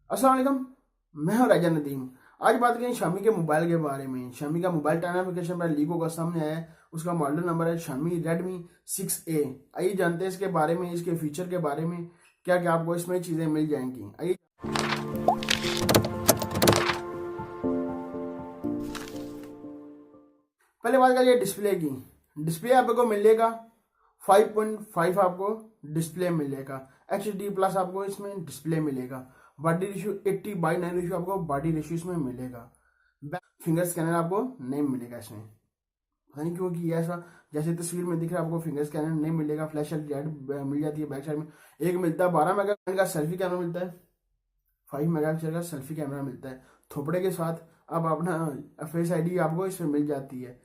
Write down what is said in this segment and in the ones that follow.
अस्सलाम वालेकुम। मैं हूं राजा नदीम। आज बात करें शामी के मोबाइल के बारे में। शामी का मोबाइल नोटिफिकेशन पर लीक होकर सामने आया है। उसका मॉडल नंबर है शामी रेडमी 6A। आइए जानते हैं इसके बारे में, इसके फीचर के बारे में, क्या क्या आपको इसमें चीज़ें मिल जाएंगी। आइए पहले बात करिए डिस्प्ले की। डिस्प्ले आपको मिलेगा 5.5 आपको डिस्प्ले मिलेगा। HD+ आपको इसमें डिस्प्ले मिलेगा। बॉडी रेशियो 80/9 रेशियो आपको बॉडी रेशियो इसमें मिलेगा। फिंगर स्कैनर आपको नहीं मिलेगा इसमें, पता नहीं क्यों कि ऐसा। जैसे तस्वीर में दिख रहा है आपको फिंगर स्कैनर नहीं मिलेगा। फ्लैश लाइट मिल जाती है बैक साइड में। एक मिलता है 12 मेगापिक्सल का सेल्फी कैमरा मिलता है। 5 मेगापिक्सल का सेल्फी कैमरा मिलता है थोपड़े के साथ। अब अपना फेस ID आपको इसमें मिल जाती है।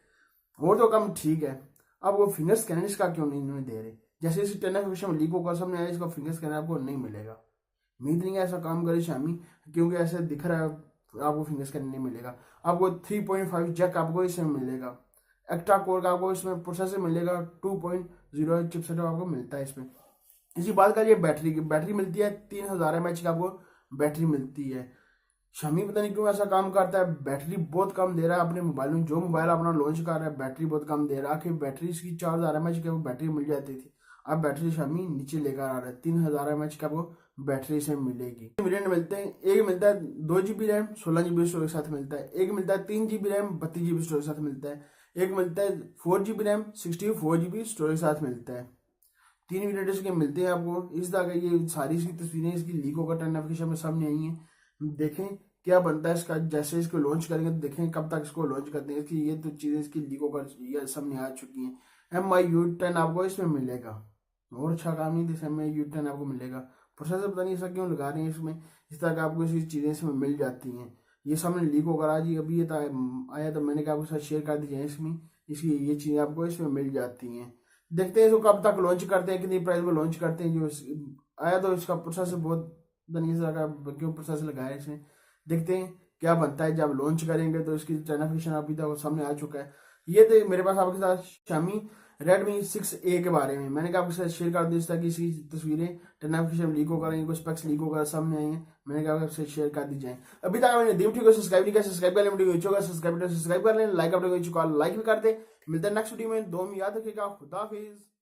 वो तो कम ठीक है, अब वो फिंगर स्कैनर इसका क्यों नहीं इन्होंने दे रहे। जैसे इसी 10 में लीक होकर सामने आया, इसका फिंगर स्कैनर आपको नहीं मिलेगा। उम्मीद नहीं है ऐसा काम करे शामी, क्योंकि ऐसे दिख रहा है आपको फिंगर स्कैनर नहीं मिलेगा। आपको 3.5 जैक आपको इसमें मिलेगा। एक्टा कोर का आपको इसमें प्रोसेसर मिलेगा। 2.0 चिपसेट आपको मिलता है इसमें। इसी बात करिए बैटरी की। बैटरी मिलती है 3000 mAh की आपको बैटरी मिलती है। शामी पता नहीं क्यों ऐसा काम करता है, बैटरी बहुत कम दे रहा है अपने मोबाइल में। जो मोबाइल अपना लॉन्च कर रहा है बैटरी बहुत कम दे रहा है। आखिर बैटरी इसकी 4000 mAh की बैटरी मिल जाती थी, अब बैटरी शामी नीचे लेकर आ रहा है। 3000 mAh का वो बैटरी से मिलेगी। वेरिएंट मिलते हैं, एक मिलता है 2 GB रैम 16 GB स्टोरेज के साथ मिलता है। एक मिलता है 3 GB रैम 32 GB स्टोरेज के साथ मिलता है। एक मिलता है 4 GB रैम 64 GB स्टोरेज के साथ मिलता है। 3 वेरिएंट्स के मिलते हैं आपको। इस तरह का ये सारी इसकी तस्वीरें इसकी लीक होकर नोटिफिकेशन में सामने आई हैं। देखें क्या बनता है इसका। जैसे इसको लॉन्च करेंगे तो देखें कब तक इसको लॉन्च करते हैं। इसकी ये तो चीज़ें इसकी लीक होकर ये सामने आ चुकी हैं। MI U10 आपको इसमें मिलेगा। और अच्छा काम नहीं था, MI U10 आपको मिलेगा। प्रोसेसर पता नहीं ऐसा क्यों लगा रहे हैं इसमें। इस तरह का आपको ऐसी चीज़ें इसमें मिल जाती हैं। ये सामने लीक होकर आज ही अभी ये आया तो मैंने कहा आपके साथ शेयर कर दीजिए। इसमें इसकी ये चीज़ें आपको इसमें मिल जाती हैं। देखते हैं इसको कब तक लॉन्च करते हैं, कितनी प्राइस में लॉन्च करते हैं। जो आया तो इसका प्रोसेसर बहुत इस तरह का क्यों प्रोसेसर लगाया है इसमें। देखते हैं क्या बनता है। जब लॉन्च करेंगे तो इसकी नोटिफिकेशन अभी तक सामने आ चुका है। ये थे मेरे पास आपके साथ शामी रेडमी 6A के बारे में। मैंने कहा आपके साथ शेयर कर दी इस तरह की इसकी तस्वीरें नोटिफिकेशन लीक होकर रही, कुछ स्पेक्स लीक होकर सामने आई हैं। मैंने कहा आपसे शेयर कर दी जाए। अभी तक मैंने दी को सब्सक्राइब नहीं किया, सब्सक्राइब कर लें। वीडियो सब्सक्राइब कर लें, लाइक अपने लाइक भी कर दे। मिलता है नेक्स्ट वीडियो में। दो में याद रखिएगा। खुदा हाफिज।